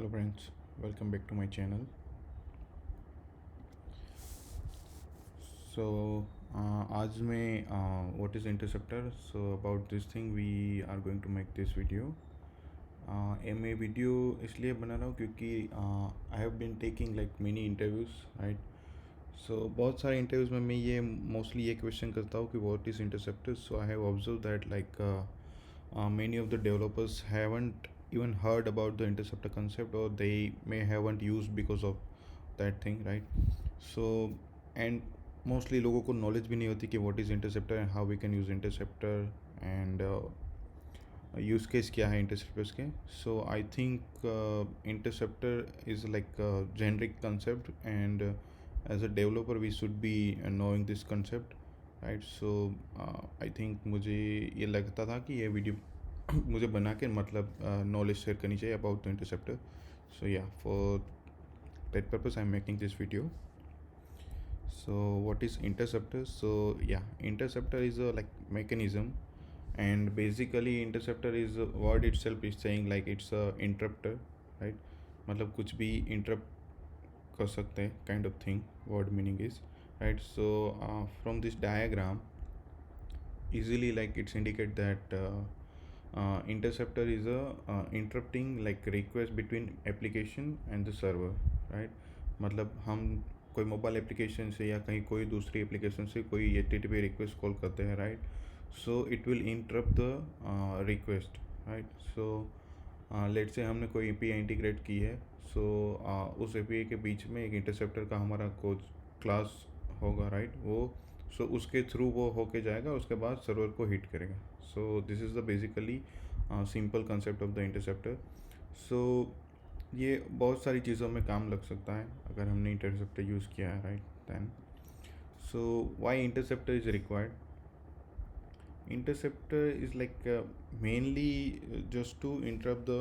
Hello friends, welcome back to my channel. So आज मैं what is interceptor? So about this thing we are going to make this video. मैं video इसलिए बना रहा हूँ क्योंकि I have been taking like many interviews right. So बहुत सारे इंटरव्यूज़ में मैं ये मोस्टली ये क्वेश्चन करता हूँ कि what is interceptor. So I have observe that like many of the developers haven't even heard about the interceptor concept, or they may haven't used because of that thing, right? So and mostly लोगों को knowledge भी नहीं होती कि what is interceptor and how we can use interceptor and use case क्या है interceptors के. So I think interceptor is like a generic concept, and as a developer we should be knowing this concept, right. So I think मुझे ये लगता था कि ये video मुझे बना के मतलब नॉलेज शेयर करनी चाहिए about the interceptor. So yeah for that purpose I am making this video. So what is interceptor? So yeah interceptor is a like mechanism, and basically interceptor is word itself is saying like it's a interrupter, right? मतलब कुछ भी interrupt कर सकते हैं kind of thing, word meaning is, right? So from this diagram easily like it's indicate that interceptor is a interrupting like request between application and the server, right? मतलब हम कोई mobile application से या कहीं कोई दूसरी एप्लीकेशन से कोई HTTP रिक्वेस्ट कॉल करते हैं, right. So it will interrupt the request, right. So let से हमने कोई API इंटीग्रेट की है. सो उस API के बीच में एक इंटरसेप्टर का हमारा कोड क्लास होगा, राइट. वो सो उसके थ्रू वो होके जाएगा, उसके बाद सर्वर को हिट करेगा. So this is the basically simple concept of the interceptor. So ये बहुत सारी चीज़ों में काम लग सकता है अगर हमने इंटरसेप्टर यूज़ किया है, right. Then so why interceptor is required? Interceptor is like mainly just to interrupt the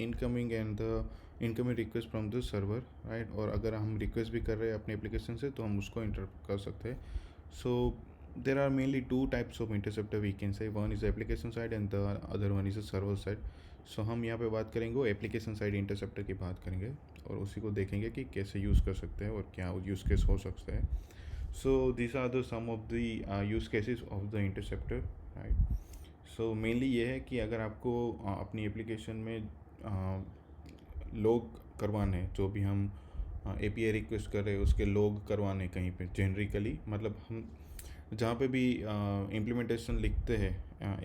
incoming and the incoming request from the server, right? और अगर हम request भी कर रहे हैं अपने application से तो हम उसको interrupt कर सकते हैं. So there are mainly two types of interceptor we can say. One is the application side and the other one is the server side. So हम यहाँ पे बात करेंगे application side interceptor की बात करेंगे और उसी को देखेंगे कि कैसे यूज़ कर सकते हैं और क्या use case हो सकते हैं. So these are the some of the use cases of the interceptor, right? So mainly ये है कि अगर आपको अपनी एप्लीकेशन में लॉग करवाने हैं, जो भी हम API रिक्वेस्ट कर रहे हैं उसके लॉग करवाने कहीं पे जेनरिकली, मतलब हम जहाँ पे भी इम्प्लीमेंटेशन लिखते हैं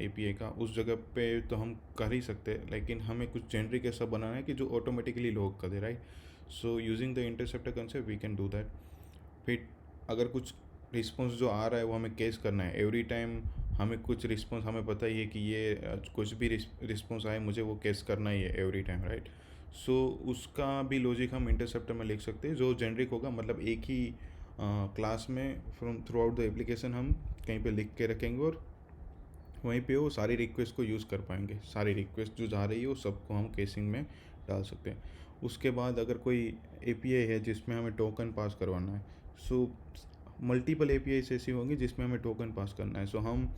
API का उस जगह पे तो हम कर ही सकते हैं, लेकिन हमें कुछ जेनरिक ऐसा बनाना है कि जो ऑटोमेटिकली लॉग कर दे, right. So using the interceptor concept we can do that. फिर अगर कुछ रिस्पॉन्स जो आ रहा है वो हमें कैच करना है एवरी टाइम. हमें कुछ रिस्पॉन्स हमें पता ही है कि ये कुछ भी रिस्पॉन्स आए मुझे वो कैच करना ही है एवरी टाइम, राइट. सो उसका भी लॉजिक हम इंटरसेप्टर में लिख सकते हैं जो जेनरिक होगा, मतलब एक ही क्लास में from through out the application हम कहीं पे लिख के रखेंगे और वहीं पे वो सारी रिक्वेस्ट को यूज़ कर पाएंगे. सारी रिक्वेस्ट जो जा रही है वो सबको हम केसिंग में डाल सकते हैं. उसके बाद अगर कोई API है जिसमें हमें टोकन पास करवाना है, सो मल्टीपल APIs ऐसी होंगी जिसमें हमें टोकन पास करना है. सो हम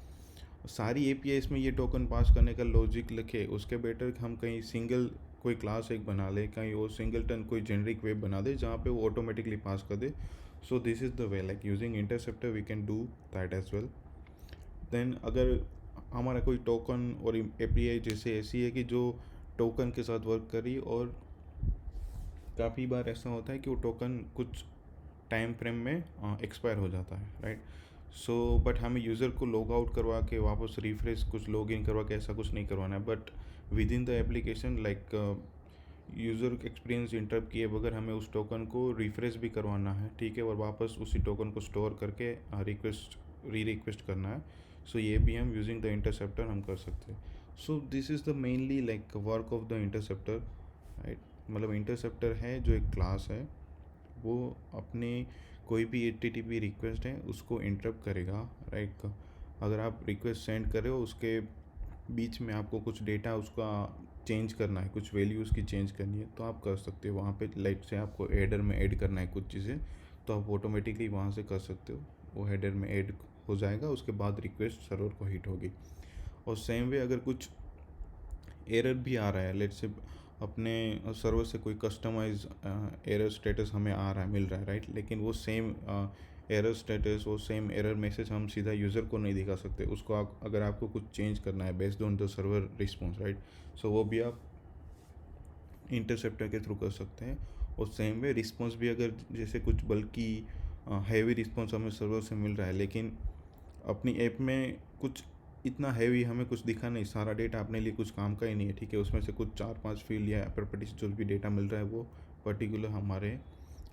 सारी APIs में ये टोकन पास करने का लॉजिक लिखे उसके बेटर हम कहीं सिंगल कोई क्लास एक बना ले, कहीं वो सिंगलटन कोई जेनरिक वेब बना दे जहाँ पे वो ऑटोमेटिकली पास कर दे. So this is the way like using interceptor we can do that as well. Then अगर हमारा कोई टोकन और API जैसे ऐसी है कि जो टोकन के साथ वर्क करी, और काफ़ी बार ऐसा होता है कि वो टोकन कुछ टाइम फ्रेम में एक्सपायर हो जाता है, राइट. सो बट हमें यूज़र को लॉग आउट करवा के वापस रिफ्रेश कुछ लॉग इन करवा के ऐसा कुछ नहीं करवाना है, but with in the application like user experience interrupt किए बगैर हमें उस टोकन को रिफ्रेश भी करवाना है, ठीक है, और वापस उसी टोकन को स्टोर करके रिक्वेस्ट करना है. सो ये भी हम यूजिंग द इंटरसेप्टर हम कर सकते हैं. सो this is the mainly like work of the interceptor, right. मतलब इंटरसेप्टर है जो एक क्लास है, वो अपने कोई भी HTTP रिक्वेस्ट है उसको इंटरप्ट करेगा, राइट. अगर आप रिक्वेस्ट सेंड कर रहे हो उसके बीच में आपको कुछ डेटा उसका चेंज करना है, कुछ वैल्यू उसकी चेंज करनी है तो आप कर सकते हो. वहाँ पे लाइट से आपको हेडर में ऐड करना है कुछ चीज़ें तो आप ऑटोमेटिकली वहाँ से कर सकते हो. वो हेडर में ऐड हो जाएगा, उसके बाद रिक्वेस्ट सर्वर को हिट होगी. और सेम वे अगर कुछ एरर भी आ रहा है, लेट से अपने सर्वर से कोई कस्टमाइज एरर स्टेटस हमें आ रहा है, मिल रहा है, राइट, लेकिन वो सेम एरर स्टेटस, वो सेम एरर मैसेज हम सीधा यूज़र को नहीं दिखा सकते। उसको अगर आपको कुछ चेंज करना है based on the server response, right, so वो भी आप इंटरसेप्टर के थ्रू कर सकते हैं। और सेम वे रिस्पॉन्स भी, अगर जैसे कुछ बल्कि हैवी रिस्पॉन्स हमें सर्वर से मिल रहा है, लेकिन अपनी ऐप में कुछ इतना हैवी हमें कुछ दिखा नहीं, सारा डेटा अपने लिए कुछ काम का ही नहीं है, ठीक है, उसमें से कुछ 4-5 फील्ड या प्रॉपर्टीज जो भी डेटा मिल रहा है वो पर्टिकुलर हमारे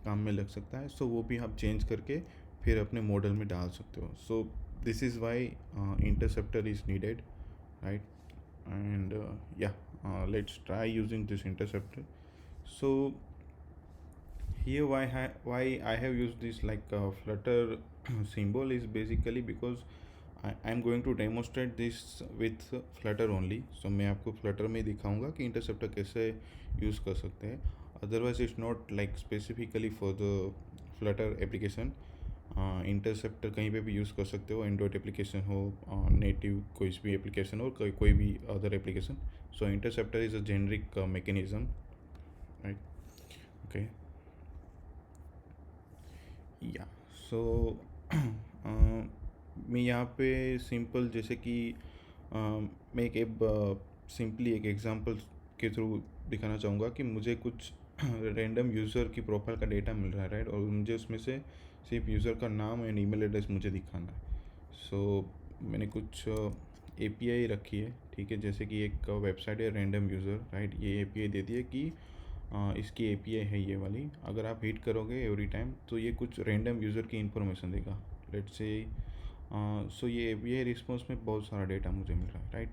काम में लग सकता है। सो वो भी आप चेंज करके फिर अपने मॉडल में डाल सकते हो। सो this is why interceptor is needed, right, and let's try using this interceptor. So here why I have used this like flutter symbol is basically because I'm going to demonstrate this with flutter only. So मैं आपको flutter में दिखाऊंगा कि interceptor कैसे use कर सकते हैं। Otherwise it's not like specifically for the Flutter application. Interceptor कहीं पे भी यूज़ कर सकते हो, एंड्रॉयड एप्लीकेशन हो, नेटिव कोई भी एप्लीकेशन हो, कोई भी other application. So interceptor is a generic mechanism, right, okay, या। सो मैं यहाँ पे सिंपल जैसे कि मैं एक सिंपली एक एग्जांपल के थ्रू दिखाना चाहूँगा कि मुझे कुछ रैंडम यूज़र की प्रोफाइल का डेटा मिल रहा है, राइट, और मुझे उसमें से सिर्फ यूज़र का नाम एंड ईमेल एड्रेस मुझे दिखाना है। सो मैंने कुछ API रखी है, ठीक है, जैसे कि एक वेबसाइट है रैंडम यूज़र, राइट, ये API दे दी है कि इसकी API है ये वाली। अगर आप हिट करोगे एवरी टाइम तो ये कुछ रैंडम यूज़र की इन्फॉर्मेशन देगा, लेट्स से। सो ये API रिस्पॉन्स में बहुत सारा डेटा मुझे मिल रहा है, राइट,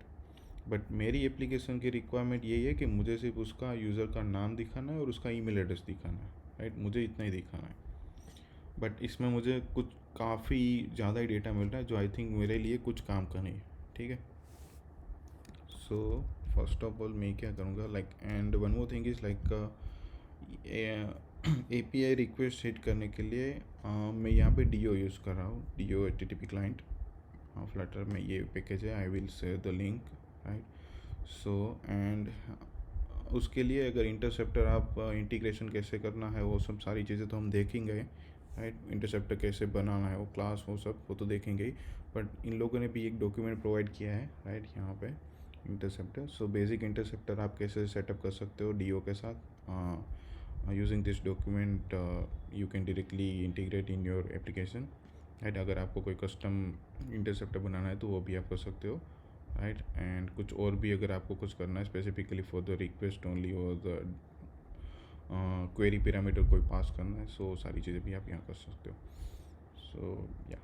बट मेरी एप्लीकेशन की रिक्वायरमेंट यही है कि मुझे सिर्फ उसका यूज़र का नाम दिखाना है और उसका ईमेल एड्रेस दिखाना है, राइट, मुझे इतना ही दिखाना है। बट इसमें मुझे कुछ काफ़ी ज़्यादा ही डेटा मिल रहा है जो आई थिंक मेरे लिए कुछ काम का नहीं है, ठीक है। सो फर्स्ट ऑफ ऑल मैं क्या करूँगा, like, and one more thing is like API request hit करने के लिए मैं यहाँ पे DO यूज़ कर रहा हूँ, DO HTTP क्लाइंट। फ्लटर में ये पैकेज है, I will share the link, right. So and उसके लिए अगर इंटरसेप्टर आप इंटीग्रेशन कैसे करना है वो सब सारी चीज़ें तो हम देखेंगे, राइट, इंटरसेप्टर कैसे बनाना है, वो क्लास, वो सब वो तो देखेंगे ही। बट इन लोगों ने भी एक डॉक्यूमेंट प्रोवाइड किया है, राइट, यहाँ पे इंटरसेप्टर। सो बेसिक इंटरसेप्टर आप कैसे सेटअप कर सकते हो DO के साथ। Using this document you can directly integrate in your application, right. अगर आपको कोई कस्टम इंटरसेप्टर बनाना है तो वो भी आप कर सकते हो, राइट। एंड कुछ और भी अगर आपको कुछ करना है specifically for the request only और द क्वेरी पैरामीटर कोई पास करना है, सो सारी चीज़ें भी आप यहाँ कर सकते हो। सो या,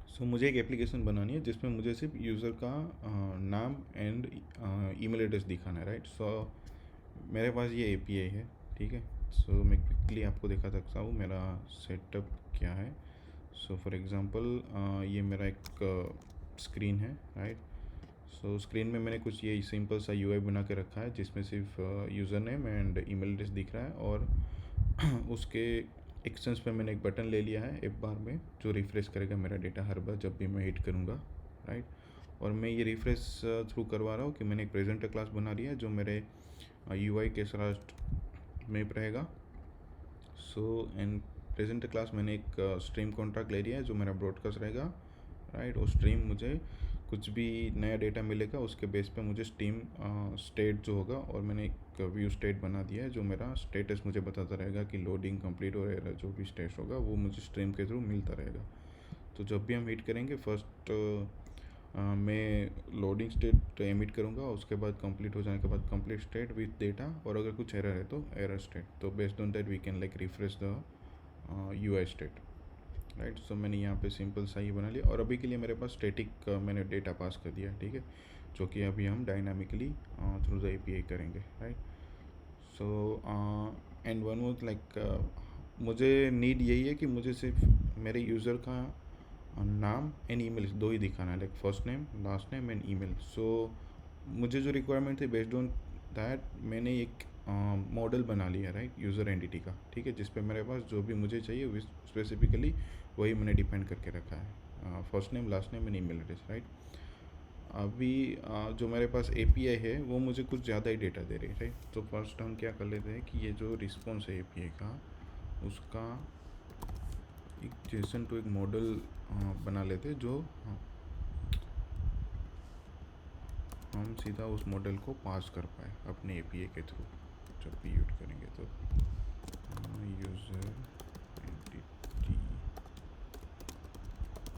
सो मुझे एक एप्लीकेशन बनानी है जिसमें मुझे सिर्फ यूज़र का नाम एंड ईमेल एड्रेस दिखाना है, राइट। सो मेरे पास ये API है, ठीक है। सो मैं क्विकली आपको दिखा सकता हूँ मेरा सेटअप क्या है। सो फॉर एग्ज़ाम्पल ये मेरा एक स्क्रीन है, राइट। सो स्क्रीन में मैंने कुछ ये सिंपल सा UI बना के रखा है जिसमें सिर्फ user name and email address दिख रहा है, और उसके एक्सटेंस पे मैंने एक बटन ले लिया है ऐप बार में जो रिफ़्रेश करेगा मेरा डेटा हर बार जब भी मैं हिट करूँगा, राइट। और मैं ये रिफ़्रेश थ्रू करवा रहा हूँ कि मैंने एक प्रेजेंटर क्लास बना लिया है जो मेरे UI के साथ में रहेगा। सो एंड प्रेजेंटर क्लास मैंने एक स्ट्रीम कॉन्ट्रैक्ट ले लिया है जो मेरा ब्रॉडकास्ट रहेगा, राइट। और स्ट्रीम मुझे कुछ भी नया डेटा मिलेगा उसके बेस पे मुझे स्ट्रीम स्टेट जो होगा, और मैंने एक व्यू स्टेट बना दिया है जो मेरा स्टेटस मुझे बताता रहेगा कि लोडिंग कंप्लीट और एरर जो भी स्टेटस होगा वो मुझे स्ट्रीम के थ्रू मिलता रहेगा। तो जब भी हम हिट करेंगे फर्स्ट मैं लोडिंग स्टेट एमिट करूँगा, उसके बाद कंप्लीट हो जाने के बाद कंप्लीट स्टेट विथ डेटा, और अगर कुछ एरर है तो एरर स्टेट। तो based on that we can like refresh the UI state, right. So मैंने यहाँ पे सिंपल सा ही बना लिया, और अभी के लिए मेरे पास स्टैटिक मैंने डेटा पास कर दिया, ठीक है, जो कि अभी हम डायनामिकली थ्रू द API करेंगे, right. So and one more like मुझे नीड यही है कि मुझे सिर्फ मेरे यूज़र का नाम एंड ईमेल दो ही दिखाना है, like first name, last name and email. So मुझे जो रिक्वायरमेंट थी बेस्ड ऑन दैट मैंने एक मॉडल बना लिया, राइट, यूज़र एंटिटी का, ठीक है, जिस पे मेरे पास जो भी मुझे चाहिए स्पेसिफिकली वही मैंने डिपेंड करके रखा है, first name, last name and email address, right. अभी जो मेरे पास एपीआई है वो मुझे कुछ ज़्यादा ही डेटा दे रही है, राइट। तो फर्स्ट हम क्या कर लेते हैं कि ये जो रिस्पॉन्स है एपीआई का, उसका एक जेसन टू एक मॉडल बना लेते हैं, जो हम सीधा उस मॉडल को पास कर पाए अपने एपीआई के थ्रू जब भी यूज करेंगे। तो यूज़र एंटिटी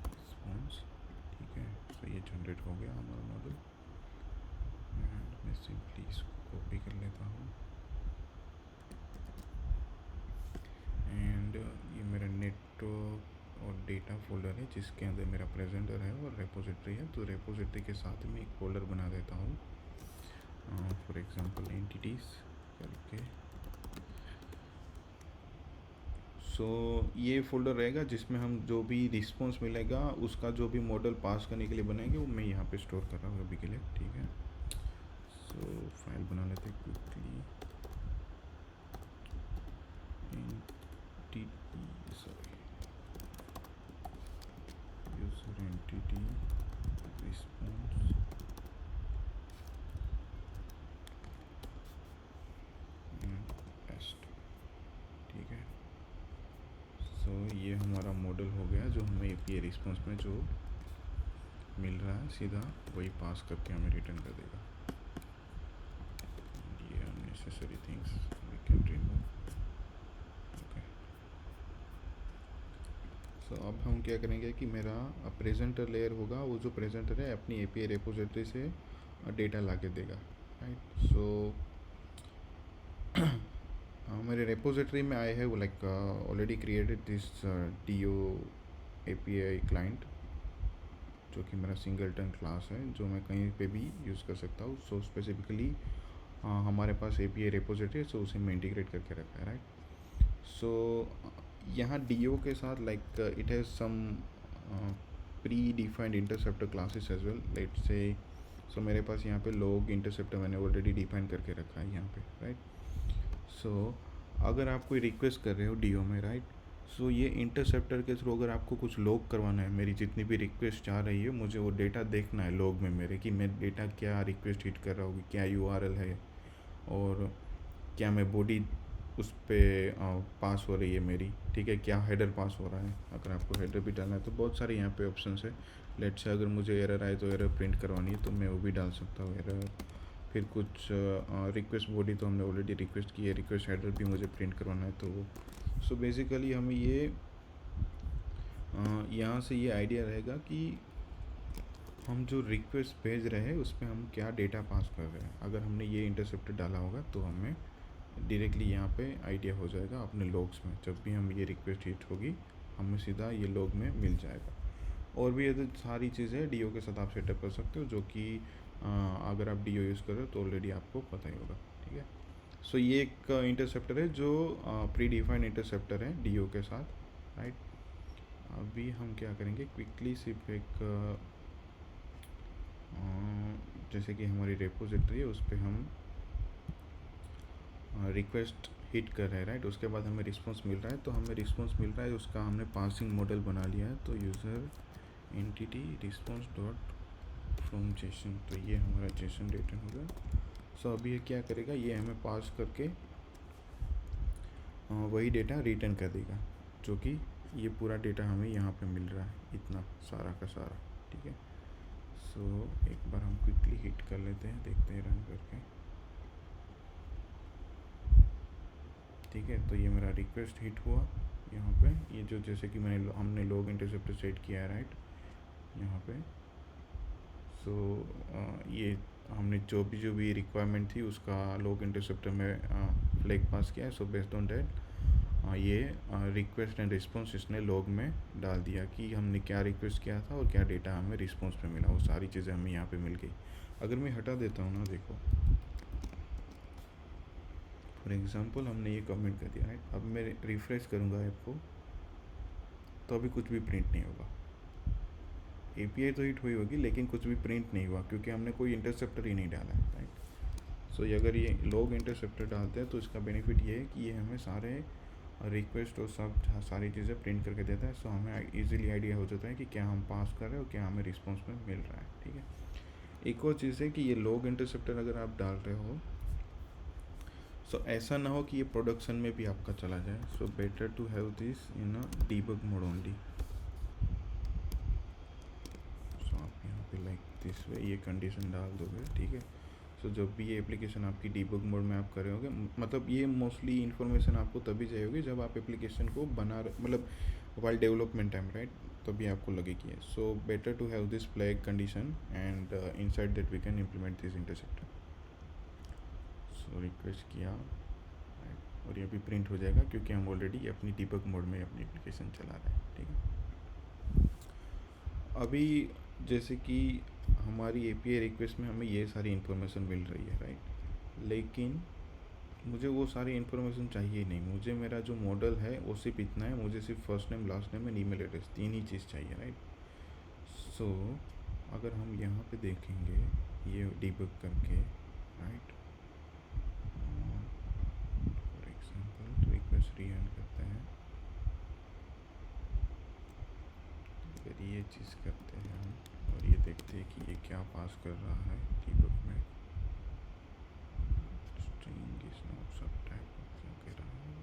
रिस्पॉन्स, ठीक है। तो ये जनरेट हो गया हमारा मॉडल, एंड मैं सिंपली इसको कॉपी कर लेता हूँ, एंड ये मेरा नेटवर्क और डेटा फोल्डर है जिसके अंदर मेरा प्रेजेंटर है और रेपोजिटरी है। तो रेपोजिटरी के साथ में एक फोल्डर बना देता हूँ, फॉर एग्जांपल एंटिटीज़ करके। सो ये फोल्डर रहेगा जिसमें हम जो भी रिस्पॉन्स मिलेगा उसका जो भी मॉडल पास करने के लिए बनाएंगे वो मैं यहाँ पे स्टोर कर रहा हूँ अभी के लिए, ठीक है। सो फाइल बना लेते हैं quickly, entity, sorry, user entity response, test, ठीक है। सो ये हमारा मॉडल हो गया जो हमें एपीआई रिस्पॉन्स में जो मिल रहा है सीधा वही पास करके हमें रिटर्न कर देगा। ये unnecessary things we can remove, okay. So अब हम क्या करेंगे कि मेरा प्रेजेंटर लेयर होगा, वो जो प्रेजेंटर है अपनी एपीआई रेपोजिटरी से डेटा ला के देगा, राइट। सो मेरे रेपोजिटरी में आए हैं वो like already created this DO API client, जो कि मेरा सिंगलटन क्लास है जो मैं कहीं पे भी यूज़ कर सकता हूँ। सो स्पेसिफिकली हमारे पास एपीआई रेपोजिटरी है, सो उसे मैं इंटीग्रेट करके रखा है, राइट। सो यहाँ डीओ के साथ like it has some predefined interceptor classes as well, let's say. So मेरे पास यहाँ पे लॉग इंटरसेप्टर मैंने ऑलरेडी डिफाइन करके रखा है यहाँ पे, राइट। सो अगर आप कोई रिक्वेस्ट कर रहे हो डीओ में, राइट, सो ये इंटरसेप्टर के थ्रू अगर आपको कुछ लॉग करवाना है, मेरी जितनी भी रिक्वेस्ट जा रही है मुझे वो डेटा देखना है लॉग में मेरे, कि मैं डेटा क्या रिक्वेस्ट हिट कर रहा हूँ, क्या यूआरएल है और क्या मैं बॉडी उस पर पास हो रही है मेरी, ठीक है, क्या हेडर पास हो रहा है। अगर आपको हेडर भी डालना है तो बहुत सारे यहाँ पे ऑप्शंस है। लेट्स से अगर मुझे एरर आए तो एरर प्रिंट करवानी है तो मैं वो भी डाल सकता हूँ एरर। फिर कुछ रिक्वेस्ट बॉडी तो हमने ऑलरेडी रिक्वेस्ट की है, रिक्वेस्ट हेडर भी मुझे प्रिंट करवाना है तो। सो बेसिकली हमें ये यहाँ से ये आइडिया रहेगा कि हम जो रिक्वेस्ट भेज रहे हैं उसमें हम क्या डेटा पास कर रहे हैं। अगर हमने ये इंटरसेप्टर डाला होगा तो हमें डायरेक्टली यहाँ पे आइडिया हो जाएगा अपने लॉग्स में, जब भी हम ये रिक्वेस्ट हिट होगी हमें सीधा ये लॉग में मिल जाएगा। और भी ये सारी चीज़ें डीओ के साथ आप सेटअप कर सकते हो, जो कि अगर आप डीओ यूज़ कर रहे हो तो ऑलरेडी आपको पता ही होगा, ठीक है। सो ये एक इंटरसेप्टर है जो प्री डिफाइंड इंटरसेप्टर है डीओ के साथ, राइट। अभी हम क्या करेंगे क्विकली, सिर्फ एक जैसे कि हमारी रेपोजिटरी है उस पर हम रिक्वेस्ट हिट कर रहे हैं, राइट। उसके बाद हमें रिस्पॉन्स मिल रहा है, तो हमें रिस्पॉन्स मिल रहा है उसका हमने पासिंग मॉडल बना लिया है, तो user entity response dot from Jason, तो ये हमारा जेसन डेटा होगा। सो अभी ये क्या करेगा, ये हमें पास करके वही डेटा रिटर्न कर देगा, जो कि ये पूरा डेटा हमें यहाँ पे मिल रहा है, इतना सारा का सारा, ठीक है। सो एक बार हम क्विकली हिट कर लेते हैं, देखते हैं रन करके, ठीक है। तो ये मेरा रिक्वेस्ट हिट हुआ यहाँ पे, ये जो जैसे कि हमने लॉग इंटरसेप्टर सेट किया है, राइट, यहाँ पे। सो ये हमने जो भी रिक्वायरमेंट थी उसका लॉग इंटरसेप्टर में फ्लैग पास किया है। सो बेस्ड ऑन डैट ये रिक्वेस्ट एंड रिस्पॉन्स इसने लॉग में डाल दिया कि हमने क्या रिक्वेस्ट किया था और क्या डेटा हमें रिस्पॉन्स पे मिला, वो सारी चीज़ें हमें यहाँ पे मिल गई। अगर मैं हटा देता हूँ ना, देखो फॉर एग्जांपल हमने ये कमेंट कर दिया, राइट। अब मैं रिफ्रेश करूँगा ऐप को तो अभी कुछ भी प्रिंट नहीं होगा। एपीआई तो हिट हुई होगी लेकिन कुछ भी प्रिंट नहीं हुआ क्योंकि हमने कोई इंटरसेप्टर ही नहीं डाला है, राइट। सो अगर ये लॉग इंटरसेप्टर डालते हैं तो इसका बेनिफिट ये है कि ये हमें सारे रिक्वेस्ट और सब सारी चीज़ें प्रिंट करके देता है। सो हमें इजीली आइडिया हो जाता है कि क्या हम पास कर रहे हैं और क्या हमें रिस्पॉन्स में मिल रहा है, ठीक है। एक और चीज़ है कि ये लॉग इंटरसेप्टर अगर आप डाल रहे हो, सो ऐसा ना हो कि ये प्रोडक्शन में भी आपका चला जाए. So better to have this in a debug mode only. So आप यहाँ पे लाइक दिस वे ये कंडीशन डाल दोगे, ठीक है. सो जब भी ये एप्लीकेशन आपकी डीबग मोड में आप कर रहे होगे, मतलब ये मोस्टली इन्फॉर्मेशन आपको तभी चाहिए जब आप एप्लीकेशन को बना मतलब वाइल डेवलपमेंट टाइम, राइट, तभी आपको लगेगी. So better to have this flag condition and inside that we can implement this interceptor. So request किया और ये भी प्रिंट हो जाएगा क्योंकि हम ऑलरेडी अपनी डीबग मोड में अपनी एप्लीकेशन चला रहे हैं, ठीक है. अभी जैसे कि हमारी एपीआई रिक्वेस्ट में हमें ये सारी इन्फॉर्मेशन मिल रही है, राइट, लेकिन मुझे वो सारी इन्फॉर्मेशन चाहिए ही नहीं. मुझे मेरा जो मॉडल है वो सिर्फ इतना है, मुझे सिर्फ first name, last name and email address, 3 ही चीज़ चाहिए, राइट. सो अगर हम यहाँ पे देखेंगे ये डीबग करके, right, for example request rerun करते हैं, अगर ये चीज़ करते हैं हम और ये देखते हैं कि ये क्या पास कर रहा है डीबग में, स्ट्रिंग इज नॉट सब टाइप क्यों कह रहा है.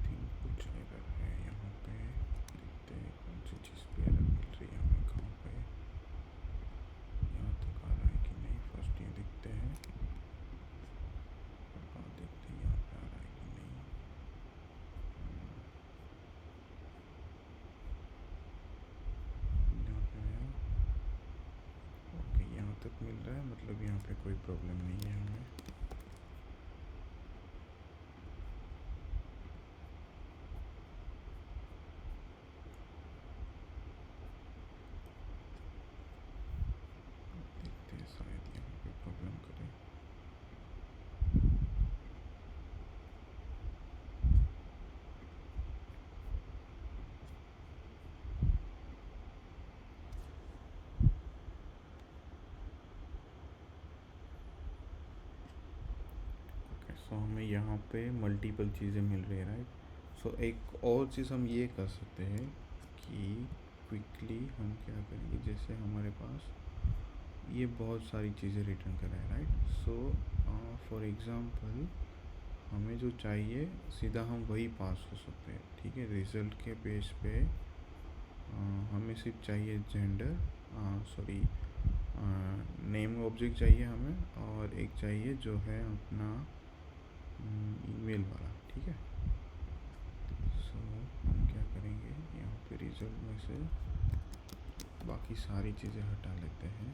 थिंक कुछ एरर है यहाँ पे, देखते हैं कौन सी चीज़ पे एरर मिल रही है हमें, कहाँ पे. यहाँ तक आ रहा है कि नहीं, फर्स्ट ये देखते हैं, देखते हैं यहाँ पे आ रहा है कि नहीं. यहाँ पे आया, ओके, यहाँ तक मिल रहा है, मतलब यहाँ पे कोई प्रॉब्लम नहीं है हमें. देखते हैं शायद यहाँ पे प्रॉब्लम करे. सो हमें यहाँ पे मल्टीपल चीज़ें मिल रही है, राइट. सो एक और चीज़ हम ये कर सकते हैं कि क्विकली हम क्या करेंगे, जैसे हमारे पास ये बहुत सारी चीज़ें रिटर्न कर रहा है, राइट. सो फॉर एग्ज़ाम्पल हमें जो चाहिए सीधा हम वही पास हो सकते हैं, ठीक है. रिज़ल्ट के पेज पे हमें सिर्फ चाहिए जेंडर, सॉरी, नेम ऑब्जेक्ट चाहिए हमें, और एक चाहिए जो है अपना ईमेल वाला, ठीक है. सो हम क्या करेंगे, यहाँ पे रिजल्ट में से बाकी सारी चीज़ें हटा लेते हैं.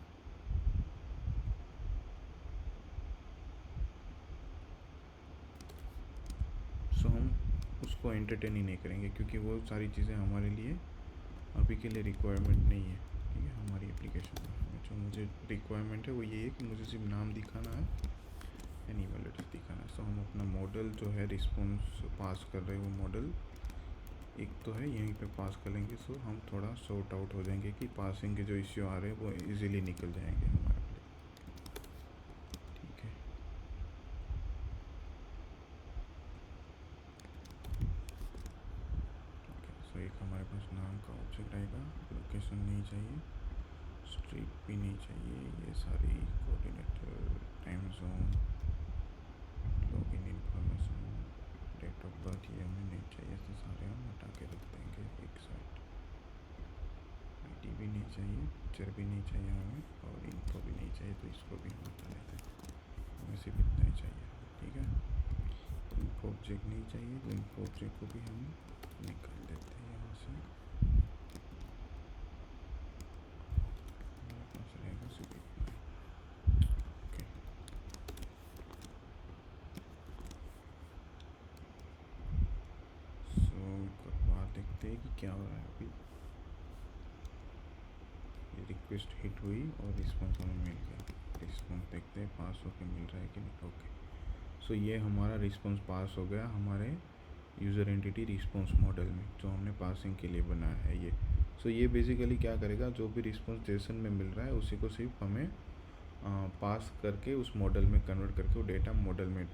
सो हम उसको एंटरटेन ही नहीं करेंगे क्योंकि वो सारी चीज़ें हमारे लिए अभी के लिए रिक्वायरमेंट नहीं है, ठीक है. हमारी एप्लीकेशन में जो मुझे रिक्वायरमेंट है वो ये है कि मुझे सिर्फ नाम दिखाना है एंड ईमेल एड्रेस दिखाना है. सो हम अपना मॉडल जो है रिस्पॉन्स पास कर रहे हैं, वो मॉडल एक तो है यहीं पे पास कर लेंगे. सो हम थोड़ा सॉर्ट आउट हो जाएंगे कि पासिंग के जो इश्यू आ रहे हैं वो इजीली निकल जाएंगे हमारे लिए, ठीक है. सो एक हमारे पास नाम का ऑब्जेक्ट आएगा, लोकेशन नहीं चाहिए, स्ट्रीट भी नहीं चाहिए, ये सारी coordinator, time zone, login information, date of birth ये हमें नहीं चाहिए, तो सारे हम हटा के रख देंगे एक साइड. आईडी भी नहीं चाहिए, पिक्चर भी नहीं चाहिए हमें, और इनको भी नहीं चाहिए, तो इसको भी हम हटा लेते हैं. हमें सिर्फ इतना ही चाहिए, ठीक है. इनको ऑब्जेक्ट नहीं चाहिए, तो इनको ऑब्जेक्ट को भी हम निकाल देते हैं यहाँ से. हमारे पास रहेगा सिर्फ इतना, ओके. सो एक बार देखते हैं कि क्या हो रहा है. अभी ये रिक्वेस्ट हिट हुई और रिस्पॉन्स हमें मिल गया. रिस्पॉन्स देखते हैं पास होके मिल रहा है कि नहीं, ओके. सो ये हमारा रिस्पॉन्स पास हो गया हमारे यूज़र एंटिटी रिस्पॉन्स मॉडल में जो हमने पासिंग के लिए बनाया है ये. सो ये बेसिकली क्या करेगा, जो भी रिस्पॉन्स जेसन में मिल रहा है उसी को सिर्फ हमें पास करके उस मॉडल में कन्वर्ट करके वो डेटा मॉडल में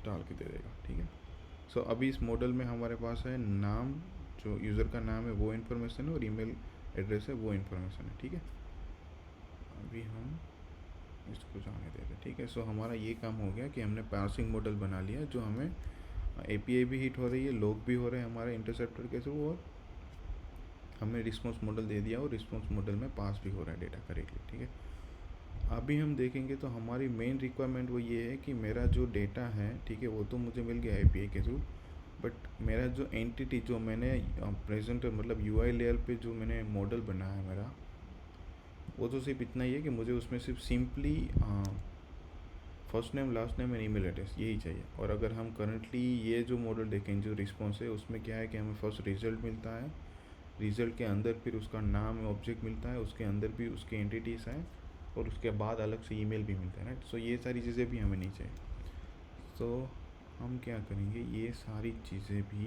डाल के दे देगा, ठीक है. सो अभी इस मॉडल में हमारे पास है नाम, जो यूज़र का नाम है वो इन्फॉर्मेशन है, और ईमेल एड्रेस है वो इन्फॉर्मेशन है, ठीक है। अभी हम इसको जाने देते हैं, ठीक है। सो हमारा ये काम हो गया कि हमने पार्सिंग मॉडल बना लिया, जो हमें एपीआई भी हिट हो रही है, लॉग भी हो रहे हैं हमारे इंटरसेप्टर के थ्रू, और हमने रिस्पॉन्स मॉडल दे दिया और रिस्पॉन्स मॉडल में पास भी हो रहा है डेटा करेक्टली, ठीक है। अभी हम देखेंगे तो हमारी मेन रिक्वायरमेंट वो ये है कि मेरा जो डेटा है, ठीक है, वो तो मुझे मिल गया एपीआई के थ्रू, बट मेरा जो एंटिटी जो मैंने प्रेजेंट मतलब यूआई लेयर पे जो मैंने मॉडल बनाया है मेरा, वो तो सिर्फ इतना ही है कि मुझे उसमें सिर्फ simply first name, last name and email address यही चाहिए। और अगर हम करंटली ये जो मॉडल देखें जो रिस्पॉन्स है, उसमें क्या है कि हमें फर्स्ट रिजल्ट मिलता है, रिजल्ट के अंदर फिर उसका नाम ऑब्जेक्ट मिलता है, उसके अंदर भी उसके एंटिटीज़ हैं, और उसके बाद अलग से ईमेल भी मिलता है, राइट। सो ये सारी चीज़ें भी हमें नहीं चाहिए। तो हम क्या करेंगे, ये सारी चीज़ें भी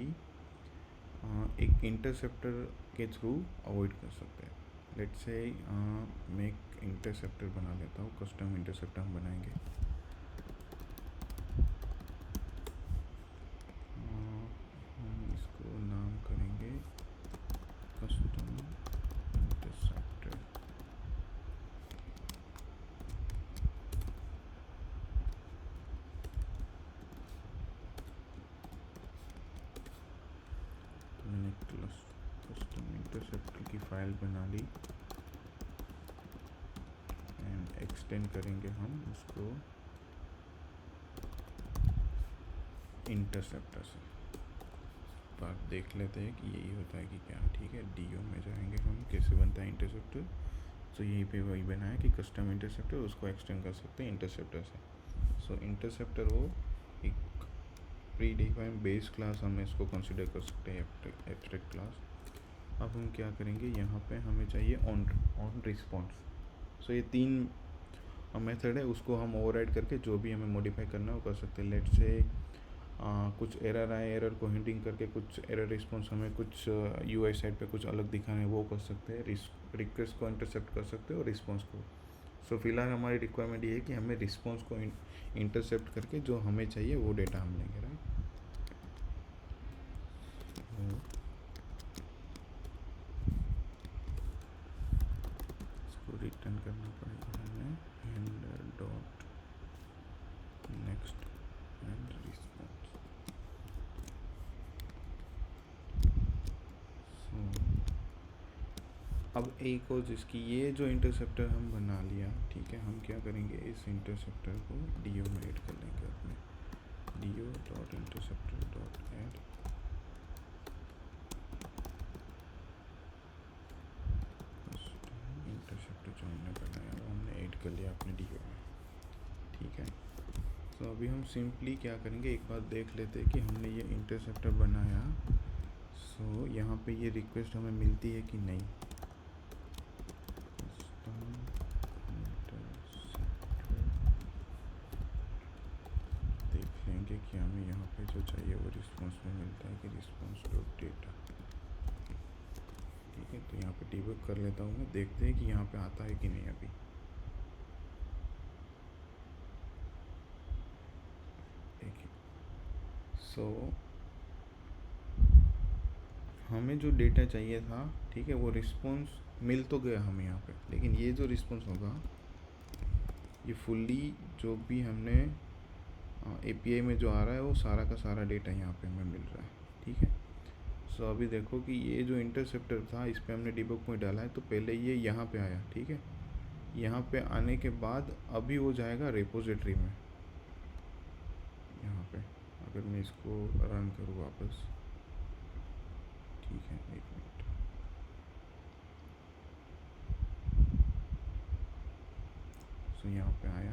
एक इंटरसेप्टर के थ्रू अवॉइड कर सकते हैं। लेट्स से मैं एक इंटरसेप्टर बना लेता हूँ, कस्टम इंटरसेप्टर हम बनाएंगे। हम इसको नाम करेंगे कस्टम इंटरसेप्टर। मैंने कस्टम इंटरसेप्टर की फाइल बना ली, एंड एक्सटेंड करेंगे हम उसको इंटरसेप्टर से। तो आप देख लेते हैं कि यही होता है कि क्या, ठीक है। डीओ में जाएंगे हम, कैसे बनता है इंटरसेप्टर। तो यहीं पे वही बना है कि कस्टम इंटरसेप्टर, उसको एक्सटेंड कर सकते हैं इंटरसेप्टर से। सो इंटरसेप्टर वो एक प्री डिफाइंड बेस क्लास हम इसको कंसिडर कर सकते हैं, एब्स्ट्रैक्ट क्लास। अब हम क्या करेंगे, यहाँ पे हमें चाहिए ऑन रिस्पॉन्स। सो ये 3 मेथड है, उसको हम ओवरराइड करके जो भी हमें मॉडिफाई करना है वो कर सकते हैं। लेट्स से कुछ एरर आए, एरर को हिंटिंग करके कुछ एरर रिस्पॉन्स हमें कुछ यूआई साइड पे कुछ अलग दिखाना है वो कर सकते हैं, रिक्वेस्ट को इंटरसेप्ट कर सकते हैं और रिस्पॉन्स को। सो फिलहाल हमारी रिक्वायरमेंट ये है कि हमें रिस्पॉन्स को इंटरसेप्ट करके जो हमें चाहिए वो डेटा हम लेंगे, राइट। इसको रिटर्न करना पड़ेगा हमें, handler dot next and response. अब एक और जिसकी ये जो इंटरसेप्टर हम बना लिया, ठीक है, हम क्या करेंगे, इस इंटरसेप्टर को डीओ में ऐड कर लेंगे अपने, DO dot interceptor dot add. Interceptor जो हमने बनाया वो हमने ऐड कर लिया अपने डीओ में, ठीक है। तो अभी हम सिंपली क्या करेंगे, एक बार देख लेते हैं कि हमने ये इंटरसेप्टर बनाया। सो यहाँ पे ये रिक्वेस्ट हमें मिलती है कि नहीं। देख लेंगे कि हमें यहाँ पे जो चाहिए वो रिस्पॉन्स में मिलता है कि रिस्पॉन्स डॉट डेटा, ठीक है। तो यहाँ पे डिबग कर लेता हूँ मैं, देखते हैं कि यहाँ पे आता है कि नहीं अभी। देखिए, सो हमें जो डेटा चाहिए था, ठीक है, वो रिस्पॉन्स मिल तो गया हमें यहाँ पे, लेकिन ये जो रिस्पॉन्स होगा ये फुल्ली जो भी हमने एपीआई में जो आ रहा है वो सारा का सारा डेटा यहाँ पे हमें मिल रहा है, ठीक है। सो अभी देखो कि ये जो इंटरसेप्टर था इस पर हमने डिबग पॉइंट डाला है, तो पहले ये यहाँ पे आया, ठीक है। यहाँ पे आने के बाद अभी वो जाएगा रिपोजिटरी में। यहाँ पे अगर मैं इसको रन करूँ वापस, ठीक है, 1 मिनट। सो यहाँ पे आया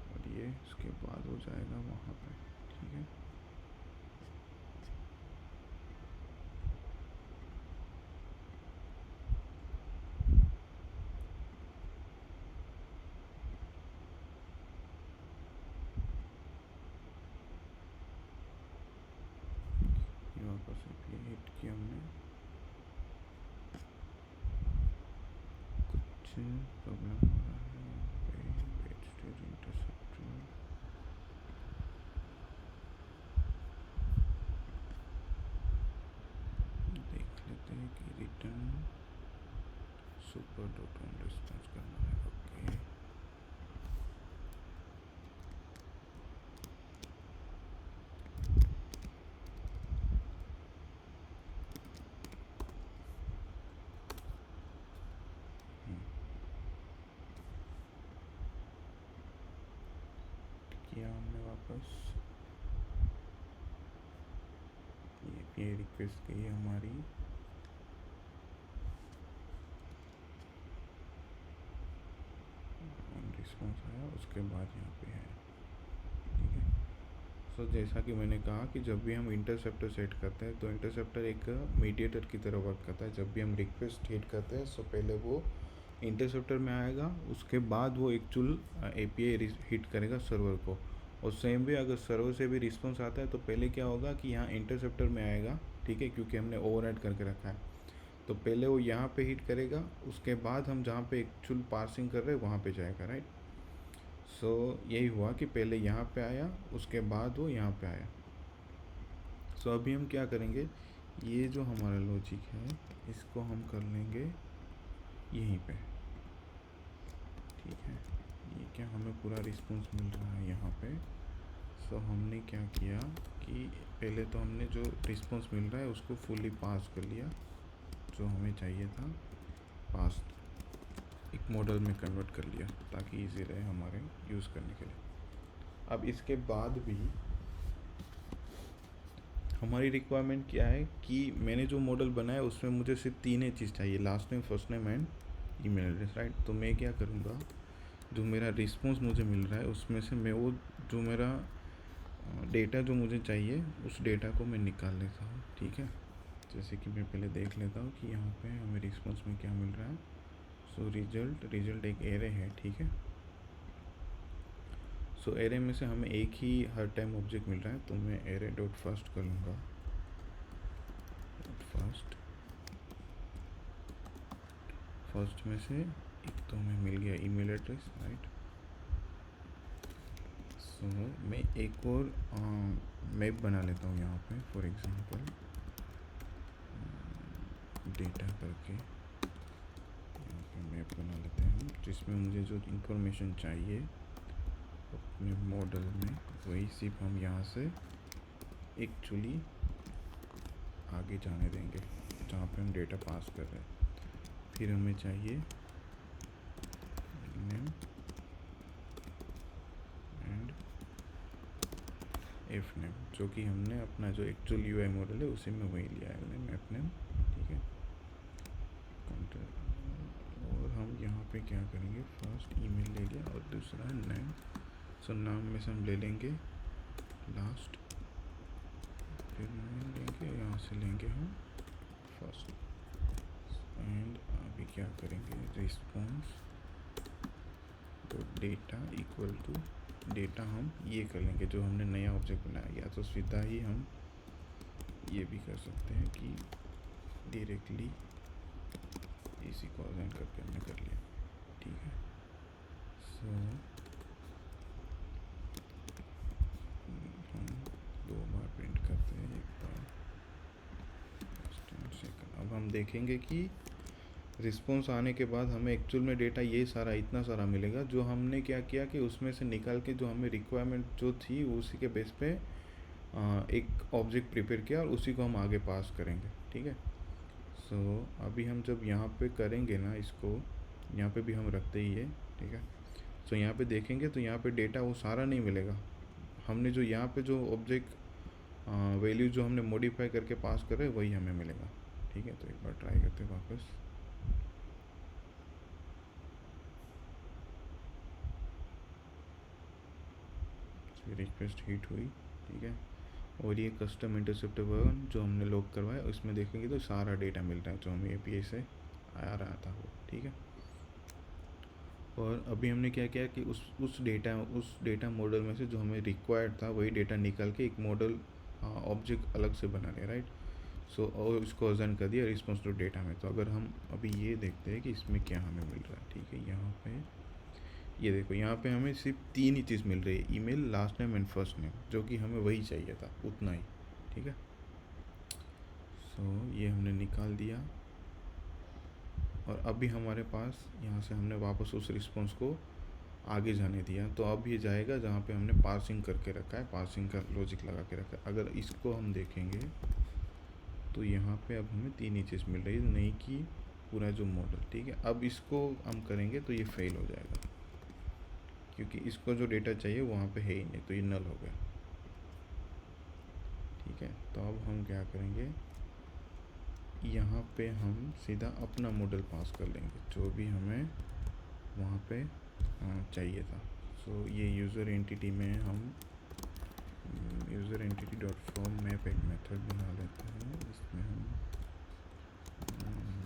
और ये इसके बाद हो जाएगा वहाँ पे, ठीक है। ये वापस ये हिट किया हमने, कुछ प्रॉब्लम हो रहा है page interceptor. Super dot on response करना है। ओके, किया हमने वापस ये रिक्वेस्ट गई हमारी। रिस्पॉन्स आया, उसके बाद यहाँ पे है, ठीक है। सो जैसा कि मैंने कहा कि जब भी हम इंटरसेप्टर सेट करते हैं तो इंटरसेप्टर एक मीडिएटर की तरह वर्क करता है। जब भी हम रिक्वेस्ट हिट करते हैं सो पहले वो इंटरसेप्टर में आएगा, उसके बाद वो एक्चुअल एपीआई हिट करेगा सर्वर को। और सेम वे अगर सर्वर से भी रिस्पॉन्स आता है तो पहले क्या होगा कि यहाँ इंटरसेप्टर में आएगा, ठीक है, क्योंकि हमने ओवरराइड करके रखा है। तो पहले वो यहाँ पे हिट करेगा, उसके बाद हम जहाँ पे एक्चुअल पार्सिंग कर रहे हैं वहाँ पे जाएगा, राइट। सो यही हुआ कि पहले यहाँ पे आया, उसके बाद वो यहाँ पे आया। सो अभी हम क्या करेंगे, ये जो हमारा लॉजिक है इसको हम कर लेंगे यहीं पे, ठीक है। ये क्या हमें पूरा रिस्पॉन्स मिल रहा है यहाँ पे। सो हमने क्या किया कि पहले तो हमने जो रिस्पॉन्स मिल रहा है उसको फुली पास कर लिया, जो हमें चाहिए था पास एक मॉडल में कन्वर्ट कर लिया ताकि इजी रहे हमारे यूज़ करने के लिए। अब इसके बाद भी हमारी रिक्वायरमेंट क्या है कि मैंने जो मॉडल बनाया उसमें मुझे सिर्फ 3 ही चीज़ चाहिए, last name, first name and email address, right. तो मैं क्या करूँगा, जो मेरा रिस्पॉन्स मुझे मिल रहा है उसमें से मैं वो जो मेरा डेटा जो मुझे चाहिए उस डेटा को मैं निकाल लेता हूँ, ठीक है। जैसे कि मैं पहले देख लेता हूँ कि यहाँ पे हमें रिस्पॉन्स में क्या मिल रहा है। सो रिजल्ट एक एरे है, ठीक है। सो एरे में से हमें एक ही हर टाइम ऑब्जेक्ट मिल रहा है, तो मैं एरे डॉट फर्स्ट कर लूँगा। फर्स्ट में से एक तो हमें मिल गया ईमेल एड्रेस, राइट। सो मैं एक और मैप बना लेता हूँ यहाँ पे, फॉर एग्जांपल डेटा करके यहाँ पे मैप बना लेते हैं जिसमें मुझे जो इंफॉर्मेशन चाहिए अपने मॉडल में वही सिर्फ हम यहाँ से एक्चुअली आगे जाने देंगे जहाँ पे हम डेटा पास कर रहे हैं। फिर हमें चाहिए नेम एंड एफ नेम, जो कि हमने अपना जो एक्चुअल यूआई मॉडल है उसी में वही लिया है नेम एफ नेम, ठीक है। और हम यहाँ पे क्या करेंगे, फर्स्ट ईमेल ले लिया और दूसरा नेम। सो नाम में से हम ले लेंगे लास्ट, फिर नेम लेंगे, यहाँ से लेंगे हम फर्स्ट। एंड अभी क्या करेंगे, रिस्पॉन्स तो डेटा इक्वल टू डेटा हम ये कर लेंगे जो हमने नया ऑब्जेक्ट बनाया गया। तो सीधा ही हम ये भी कर सकते हैं कि डायरेक्टली इसी को असाइन करके हमने कर लिया, ठीक है। सो हम 2 बार प्रिंट करते हैं, एक बार सेकंड। अब हम देखेंगे कि रिस्पॉन्स आने के बाद हमें एक्चुअल में डेटा ये सारा इतना सारा मिलेगा, जो हमने क्या किया कि उसमें से निकाल के जो हमें रिक्वायरमेंट जो थी उसी के बेस पे एक ऑब्जेक्ट प्रिपेयर किया और उसी को हम आगे पास करेंगे, ठीक है। सो अभी हम जब यहाँ पे करेंगे ना इसको, यहाँ पे भी हम रखते ही है, ठीक है। सो यहाँ पे देखेंगे तो यहाँ पे डेटा वो सारा नहीं मिलेगा, हमने जो यहाँ पे जो ऑब्जेक्ट वैल्यू जो हमने मॉडिफाई करके पास कर रहे हैं वही हमें मिलेगा, ठीक है। तो एक बार ट्राई करते हैं वापस। रिक्वेस्ट हिट हुई, ठीक है। और ये कस्टम इंटरसेप्टर वर्जन जो हमने लॉग करवाया उसमें देखेंगे तो सारा डेटा मिल रहा है जो हमें एपीआई से आ रहा था वो, ठीक है। और अभी हमने क्या किया कि उस डेटा मॉडल में से जो हमें रिक्वायर्ड था वही डेटा निकाल के एक मॉडल ऑब्जेक्ट अलग से बना लिया, राइट। सो और इसको असाइन कर दिया रिस्पॉन्स टू डेटा में। तो अगर हम अभी ये देखते हैं कि इसमें क्या हमें मिल रहा है, ठीक है। यहाँ पे ये देखो, यहाँ पे हमें सिर्फ 3 ही चीज़ मिल रही है, email, last name and first name, जो कि हमें वही चाहिए था, उतना ही, ठीक है। सो ये हमने निकाल दिया। और अभी हमारे पास यहाँ से हमने वापस उस रिस्पॉन्स को आगे जाने दिया, तो अब ये जाएगा जहाँ पे हमने पार्सिंग करके रखा है, पार्सिंग का लॉजिक लगा के रखा है। अगर इसको हम देखेंगे तो यहाँ पे अब हमें 3 ही चीज़ मिल रही है, नहीं कि पूरा जो मॉडल। ठीक है, अब इसको हम करेंगे तो ये फेल हो जाएगा, क्योंकि इसको जो डेटा चाहिए वहाँ पे है ही नहीं, तो ये नल हो गया। ठीक है, तो अब हम क्या करेंगे, यहाँ पे हम सीधा अपना मॉडल पास कर लेंगे जो भी हमें वहाँ पे चाहिए था। सो ये यूज़र एंटिटी में हम user entity dot from map एक मेथड बना लेते हैं। इसमें हम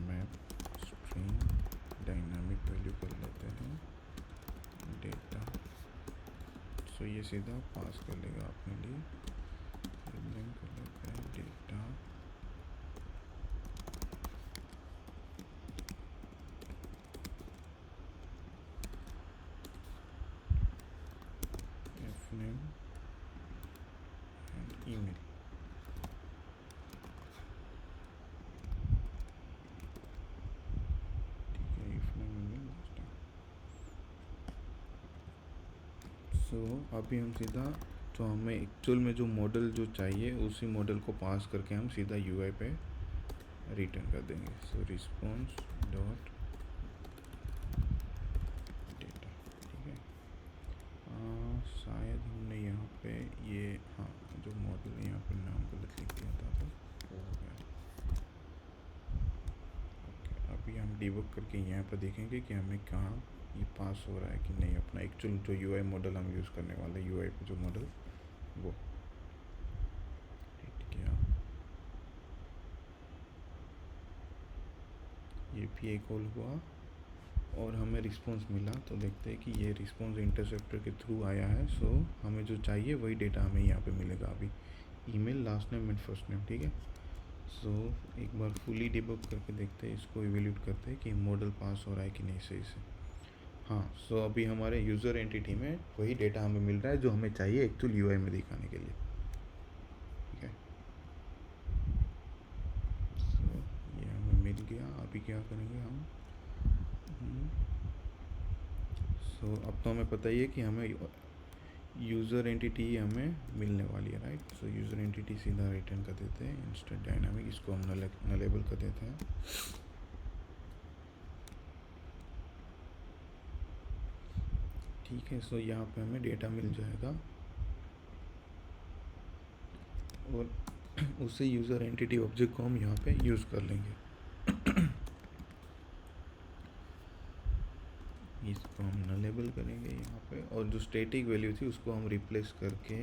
मैप स्ट्रिंग डायनामिक वैल्यू कर लेते हैं डेटा। सो ये सीधा पास कर लेगा अपने लिए। नेम कर लेते हैं डेटा name and email। ठीक है, if name email last time. So अभी हम सीधा जो हमें एक्चुअल में जो मॉडल जो चाहिए उसी मॉडल को पास करके हम सीधा यूआई पे रिटर्न कर देंगे। सो रिस्पॉन्स डॉट डेटा। ठीक है, शायद हमने यहाँ पे ये जो मॉडल यहाँ पे नाम गलत लिख दिया था तो वो हो गया। ओके, अभी हम डिबग करके यहाँ पर देखेंगे कि हमें कहाँ ये पास हो रहा है कि नहीं, अपना एक्चुअल जो यूआई मॉडल हम यूज़ करने वाले यूआई पे जो मॉडल वो। ठीक है, ये भी एक कॉल हुआ और हमें रिस्पॉन्स मिला, तो देखते हैं कि ये रिस्पॉन्स इंटरसेप्टर के थ्रू आया है। सो हमें जो चाहिए वही डेटा हमें यहाँ पे मिलेगा अभी, email, last name and first name. ठीक है, सो एक बार फुली डिबग करके देखते हैं, इसको इवेल्यूट करते हैं कि मॉडल पास हो रहा है कि नहीं सही से। हाँ, सो अभी हमारे यूज़र एंटिटी में वही डेटा हमें मिल रहा है जो हमें चाहिए एक्चुअल यूआई में दिखाने के लिए। ठीक है, सो ये हमें मिल गया। अभी क्या करेंगे हम, सो अब तो हमें पता ही है कि हमें यूज़र एंटिटी हमें मिलने वाली है, राइट। सो यूज़र एंटिटी सीधा रिटर्न कर देते हैं इंस्टेंट डायनामिक, इसको हम नलेबल कर देते हैं। ठीक है, सो यहाँ पे हमें डेटा मिल जाएगा और उसी यूज़र एंटिटी ऑब्जेक्ट को हम यहाँ पे यूज़ कर लेंगे। इसको हम नलेबल करेंगे यहाँ पे, और जो स्टैटिक वैल्यू थी उसको हम रिप्लेस करके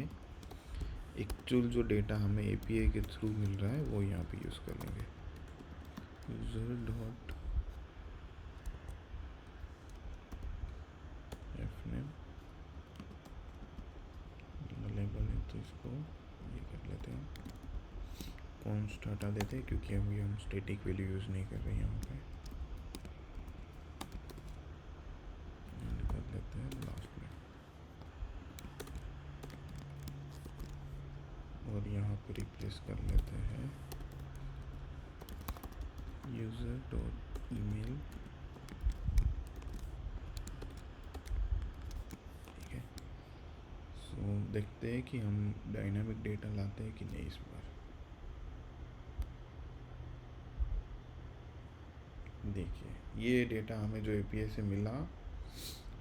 एक्चुअल जो डेटा हमें एपीआई के थ्रू मिल रहा है वो यहाँ पे यूज़ कर लेंगे। यूज़र डॉट एफनेम नलेबल है, तो इसको ये कर लेते हैं, कॉन्स्ट हटा देते हैं क्योंकि अभी हम स्टैटिक वैल्यू यूज़ नहीं कर रहे हैं यहाँ पे। कर लेते हैं लास्ट में, और यहाँ पे रिप्लेस कर लेते हैं यूज़र डॉट ईमेल। ठीक है, सो देखते हैं कि हम डायनामिक डेटा लाते हैं कि नहीं इस बार। देखिए, ये डेटा हमें जो एपीआई से मिला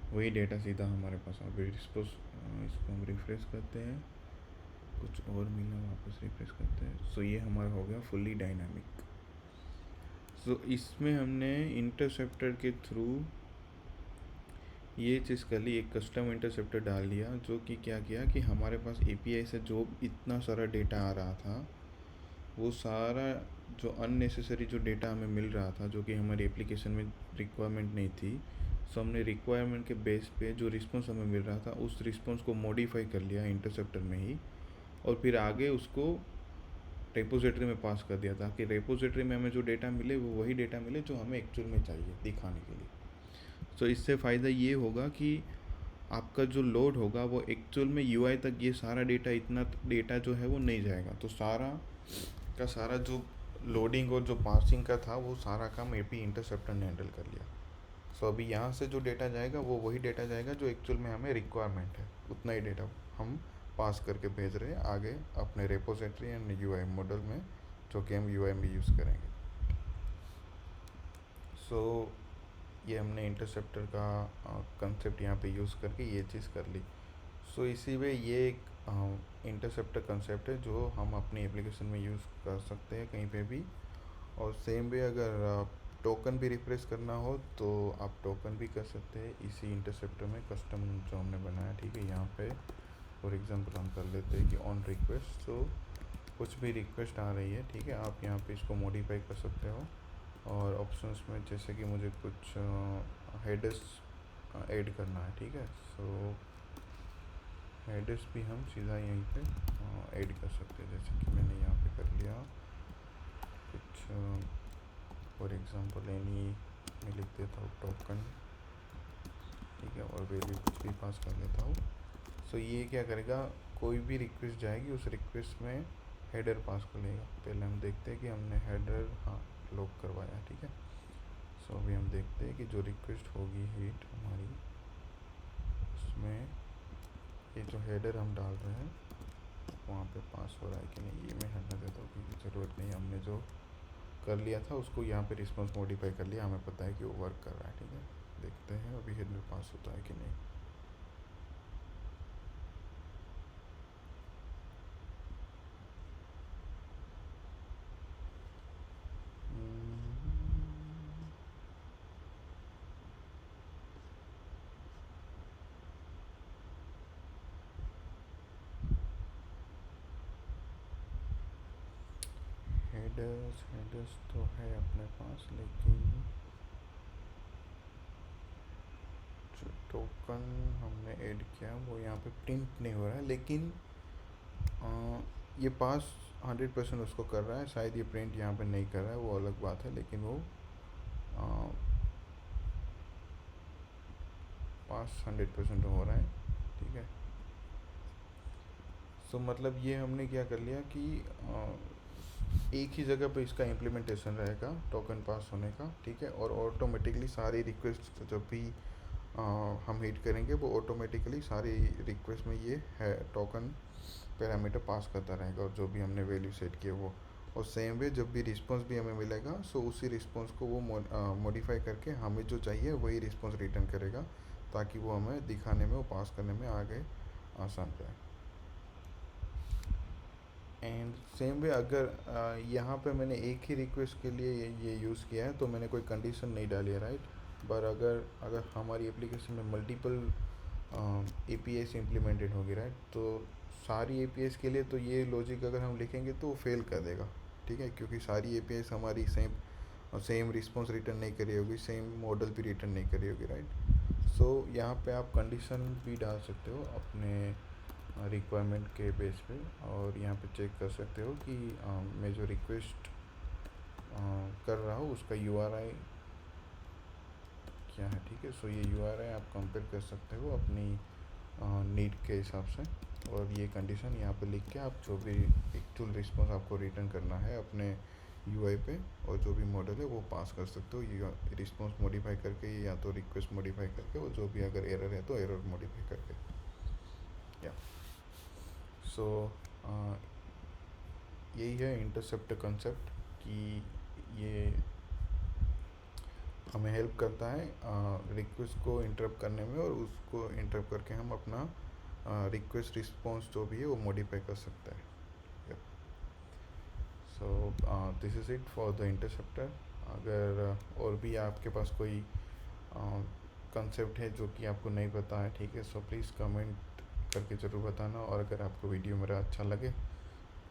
वही डेटा सीधा हमारे पास अभी रिस्पॉन्स। इसको हम रिफ्रेश करते हैं, कुछ और मिला, वापस रिफ्रेश करते हैं। सो ये हमारा हो गया फुल्ली डायनामिक। सो इसमें हमने इंटरसेप्टर के थ्रू ये चीज़ कर ली, एक कस्टम इंटरसेप्टर डाल दिया जो कि क्या किया कि हमारे पास एपीआई से जो इतना सारा डेटा आ रहा था वो सारा जो अननेसेसरी जो डेटा हमें मिल रहा था जो कि हमारी एप्लीकेशन में रिक्वायरमेंट नहीं थी, सो हमने रिक्वायरमेंट के बेस पे जो रिस्पॉन्स हमें मिल रहा था उस रिस्पॉन्स को मॉडिफाई कर लिया इंटरसेप्टर में ही, और फिर आगे उसको रेपोजिटरी में पास कर दिया ताकि रेपोजिटरी में हमें जो डेटा मिले वो वही डेटा मिले जो हमें एक्चुअल में चाहिए दिखाने के लिए। सो इससे फ़ायदा ये होगा कि आपका जो लोड होगा वो एक्चुअल में यूआई तक ये सारा डेटा, इतना डेटा जो है वो नहीं जाएगा, तो सारा का सारा जो लोडिंग और जो पार्सिंग का था वो सारा काम एपी इंटरसेप्टर ने हैंडल कर लिया। सो अभी यहाँ से जो डेटा जाएगा वो वही डेटा जाएगा जो एक्चुअल में हमें रिक्वायरमेंट है, उतना ही डेटा हम पास करके भेज रहे हैं आगे अपने रेपोजिटरी एंड यूआई मॉडल में, जो कि हम यूआई में यूज़ करेंगे। सो ये हमने इंटरसेप्टर का कंसेप्ट यहाँ पे यूज़ करके ये चीज़ कर ली। सो इसी में ये एक इंटरसेप्टर कंसेप्ट है जो हम अपनी एप्लीकेशन में यूज़ कर सकते हैं कहीं पे भी। और सेम वे अगर टोकन भी रिफ्रेश करना हो तो आप टोकन भी कर सकते हैं इसी इंटरसेप्टर में, कस्टम जो हमने बनाया। ठीक है, यहाँ पे फॉर एग्जांपल हम कर लेते हैं कि ऑन रिक्वेस्ट, तो कुछ भी रिक्वेस्ट आ रही है, ठीक है, आप यहाँ पे इसको मॉडिफाई कर सकते हो। और ऑप्शंस में जैसे कि मुझे कुछ हेडर्स ऐड करना है, ठीक है, सो हेडर्स भी हम सीधा यहीं पे ऐड कर सकते हैं, जैसे कि मैंने यहाँ पे कर लिया कुछ फॉर एग्जांपल एनी मैं लिख देता हूँ टोकन, ठीक है, और वैल्यू कुछ भी पास कर लेता हूँ। सो ये क्या करेगा, कोई भी रिक्वेस्ट जाएगी उस रिक्वेस्ट में हेडर पास कर लेगा। पहले हम देखते हैं कि हमने हेडर लॉक करवाया, ठीक है। सो अभी हम देखते हैं कि जो रिक्वेस्ट होगी हिट हमारी, उसमें ये जो हेडर हम डाल रहे हैं वहाँ पे पास हो रहा है कि नहीं। ये मैं हटा देता हूँ क्योंकि ज़रूरत नहीं, हमने जो कर लिया था उसको यहाँ पे रिस्पॉन्स मॉडिफाई कर लिया, हमें पता है कि वो वर्क कर रहा है, ठीक है। देखते हैं अभी हेडर पास होता है कि नहीं। हेडर्स तो है अपने पास, लेकिन जो टोकन हमने ऐड किया वो यहाँ पे प्रिंट नहीं हो रहा है। लेकिन ये पास 100% उसको कर रहा है, शायद ये प्रिंट यहाँ पे नहीं कर रहा है, वो अलग बात है, लेकिन वो पास 100% हो रहा है, ठीक है। सो मतलब ये हमने क्या कर लिया कि एक ही जगह पे इसका इम्प्लीमेंटेशन रहेगा टोकन पास होने का, ठीक है। और ऑटोमेटिकली सारी रिक्वेस्ट जब भी हम हिट करेंगे वो ऑटोमेटिकली सारी रिक्वेस्ट में ये है टोकन पैरामीटर पास करता रहेगा, और जो भी हमने वैल्यू सेट किए वो। और सेम वे जब भी रिस्पॉन्स भी हमें मिलेगा, सो उसी रिस्पॉन्स को वो मॉडिफाई करके हमें जो चाहिए वही रिस्पॉन्स रिटर्न करेगा, ताकि वो हमें दिखाने में, वो पास करने में आगे आसान रहे। एंड सेम वे अगर यहाँ पे मैंने एक ही रिक्वेस्ट के लिए ये यूज़ किया है तो मैंने कोई कंडीशन नहीं डाली है, राइट। पर अगर हमारी एप्लीकेशन में मल्टीपल APIs इम्प्लीमेंटेड होगी, राइट, तो सारी APIs के लिए तो ये लॉजिक अगर हम लिखेंगे तो वो फेल कर देगा, ठीक है, क्योंकि सारी APIs हमारी सेम रिस्पॉन्स रिटर्न नहीं करी होगी, सेम मॉडल भी रिटर्न नहीं करी होगी, राइट। सो यहाँ पे आप कंडीशन भी डाल सकते हो अपने रिक्वायरमेंट के बेस पे, और यहाँ पे चेक कर सकते हो कि मैं जो रिक्वेस्ट कर रहा हूँ उसका URI क्या है, ठीक है। सो ये URI आप कंपेयर कर सकते हो अपनी नीड के हिसाब से, और ये कंडीशन यहाँ पे लिख के आप जो भी एक्चुअल रिस्पॉन्स आपको रिटर्न करना है अपने UI पे, और जो भी मॉडल है वो पास कर सकते हो, ये रिस्पॉन्स मॉडिफाई करके या तो रिक्वेस्ट मॉडिफाई करके, और जो भी अगर एरर है तो एरर मॉडिफाई करके, या सो यही है इंटरसेप्ट कंसेप्ट कि ये हमें हेल्प करता है रिक्वेस्ट को इंटरप्ट करने में, और उसको इंटरप्ट करके हम अपना रिक्वेस्ट रिस्पॉन्स जो भी है वो मॉडिफाई कर सकते हैं। सो this is it for the interceptor. अगर और भी आपके पास कोई कंसेप्ट है जो कि आपको नहीं पता है, ठीक है, सो प्लीज़ कमेंट करके ज़रूर बताना। और अगर आपको वीडियो मेरा अच्छा लगे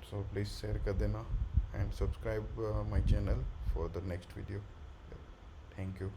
सो प्लीज़ शेयर कर देना, and subscribe my channel for the next video. Thank you.